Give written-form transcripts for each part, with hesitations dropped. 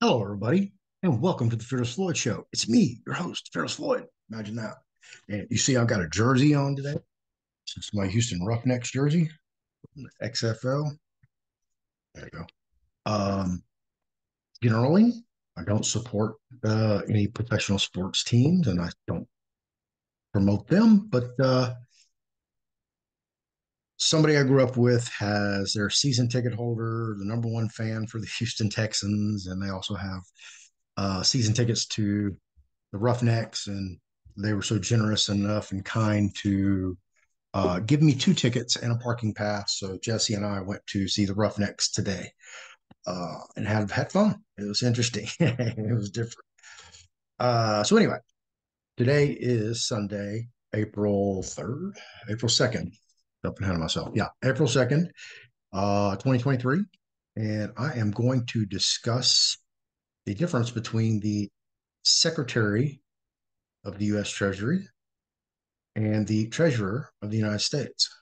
Hello, everybody, and welcome to the Fearless Floyd Show. It's me, your host, Fearless Floyd. Imagine that. And you see, I've got a jersey on today. It's my Houston Roughnecks jersey, XFL. There you go. Um, Generally, I don't support any professional sports teams, and I don't promote them. But somebody I grew up with has their season ticket holder, the number one fan for the Houston Texans, and they also have season tickets to the Roughnecks, and they were so generous enough and kind to give me two tickets and a parking pass. So Jesse and I went to see the Roughnecks today and had fun. It was interesting. It was different. So anyway, today is Sunday, April 3rd, April 2nd. Jumping ahead of myself. Yeah, April 2nd, 2023. And I am going to discuss the difference between the Secretary of the U.S. Treasury and the Treasurer of the United States.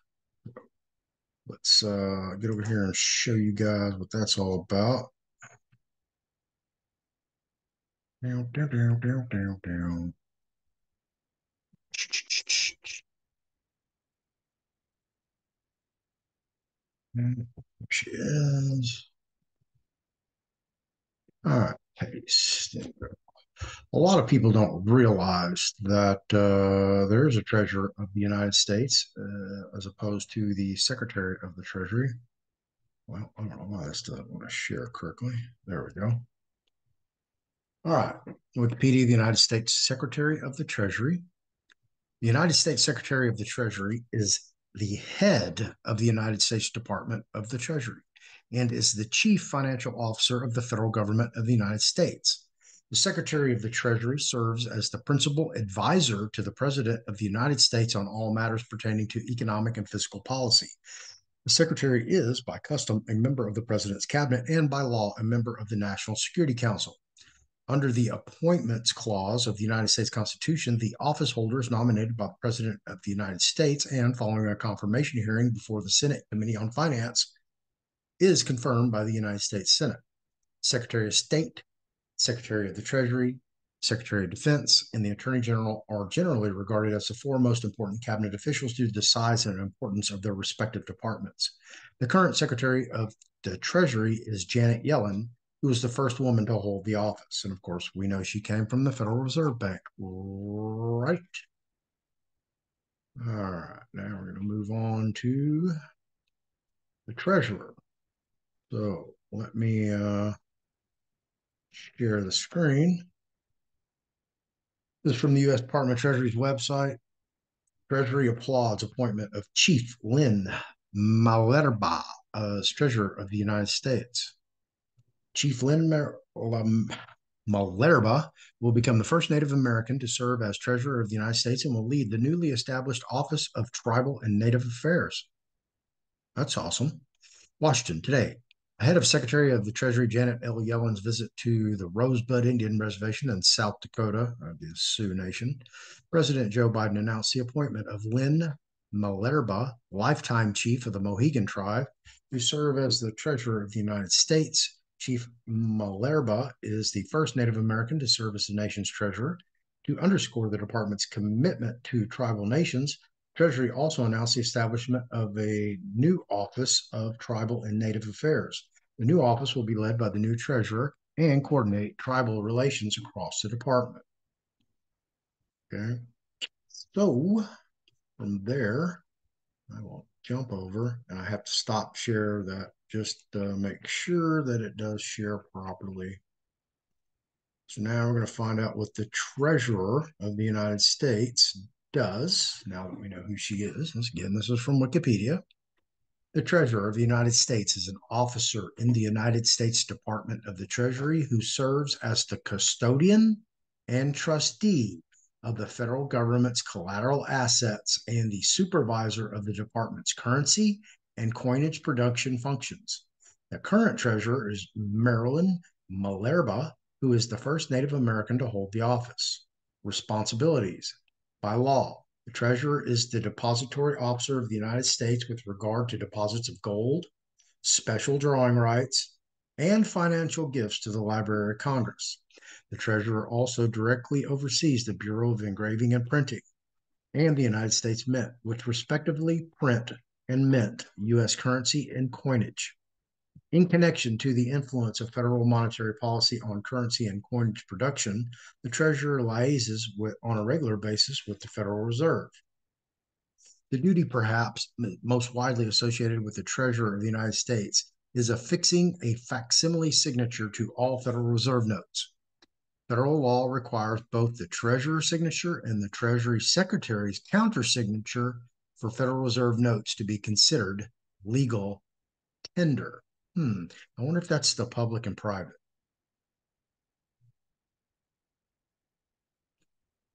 Let's get over here and show you guys what that's all about. Down, down, down, down, down, down. She is. All right, paste. A lot of people don't realize that there is a treasurer of the United States as opposed to the Secretary of the Treasury. Well, I don't know why this doesn't want to share correctly. There we go. All right. Wikipedia, the United States Secretary of the Treasury. The United States Secretary of the Treasury is the head of the United States Department of the Treasury and is the chief financial officer of the federal government of the United States. The Secretary of the Treasury serves as the principal advisor to the President of the United States on all matters pertaining to economic and fiscal policy. The Secretary is, by custom, a member of the President's cabinet and by law, a member of the National Security Council. Under the Appointments Clause of the United States Constitution, the office holder is nominated by the President of the United States and, following a confirmation hearing before the Senate Committee on Finance, is confirmed by the United States Senate. Secretary of State, Secretary of the Treasury, Secretary of Defense, and the Attorney General are generally regarded as the four most important cabinet officials due to the size and importance of their respective departments. The current Secretary of the Treasury is Janet Yellen, who was the first woman to hold the office. And of course, we know she came from the Federal Reserve Bank, right? All right, now we're going to move on to the Treasurer. So let me share the screen. This is from the U.S. Department of Treasury's website. Treasury applauds appointment of Chief Lynn Malerba as Treasurer of the United States. Chief Lynn Malerba will become the first Native American to serve as Treasurer of the United States and will lead the newly established Office of Tribal and Native Affairs. That's awesome. Washington today. Ahead of Secretary of the Treasury Janet L. Yellen's visit to the Rosebud Indian Reservation in South Dakota, the Sioux Nation, President Joe Biden announced the appointment of Lynn Malerba, lifetime chief of the Mohegan tribe, to serve as the Treasurer of the United States. Chief Malerba is the first Native American to serve as the nation's treasurer. To underscore the department's commitment to tribal nations, Treasury also announced the establishment of a new Office of Tribal and Native Affairs. The new office will be led by the new treasurer and coordinate tribal relations across the department. Okay, so from there, I will jump over and I have to stop share that just to make sure that it does share properly. So now we're going to find out what the Treasurer of the United States does, now that we know who she is. Again, this is from Wikipedia. The Treasurer of the United States is an officer in the United States Department of the Treasury who serves as the custodian and trustee of the federal government's collateral assets and the supervisor of the department's currency and coinage production functions. The current treasurer is Marilyn Malerba, who is the first Native American to hold the office. Responsibilities. By law, the treasurer is the depository officer of the United States with regard to deposits of gold, special drawing rights, and financial gifts to the Library of Congress. The treasurer also directly oversees the Bureau of Engraving and Printing and the United States Mint, which respectively print and mint U.S. currency and coinage. In connection to the influence of federal monetary policy on currency and coinage production, the treasurer liaises on a regular basis with the Federal Reserve. The duty perhaps most widely associated with the Treasurer of the United States is affixing a facsimile signature to all Federal Reserve notes. Federal law requires both the Treasurer's signature and the Treasury Secretary's countersignature for Federal Reserve notes to be considered legal tender. I wonder if that's the public and private.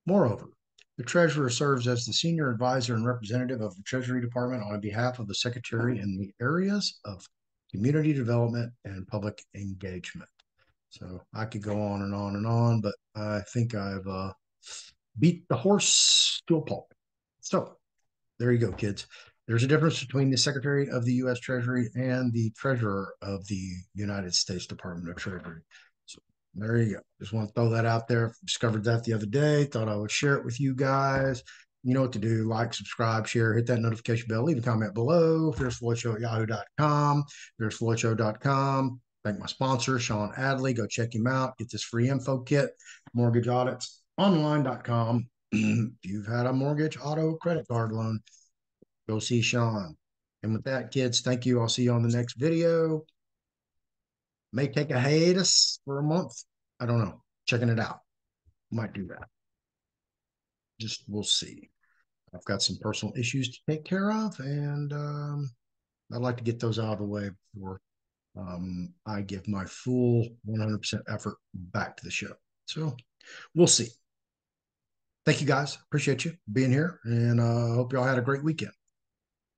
Moreover, the Treasurer serves as the senior advisor and representative of the Treasury Department on behalf of the Secretary in the areas of community development and public engagement. So I could go on and on and on, but I think I've beat the horse to a pulp. So there you go, kids. There's a difference between the Secretary of the U.S. Treasury and the Treasurer of the United States Department of Treasury. So there you go. Just want to throw that out there. Discovered that the other day. Thought I would share it with you guys. You know what to do. Like, subscribe, share, hit that notification bell, leave a comment below. FearlessFloydShow@yahoo.com, FearlessFloydShow.com. Thank my sponsor, Sean Adley. Go check him out. Get this free info kit. Mortgage Audits Online.com. If you've had a mortgage, auto, credit card loan, go see Sean. And with that, kids, thank you. I'll see you on the next video. May take a hiatus for a month. I don't know. Checking it out. Might do that. Just we'll see. I've got some personal issues to take care of, and I'd like to get those out of the way before I give my full 100% effort back to the show. So we'll see. Thank you guys. Appreciate you being here, and hope y'all had a great weekend.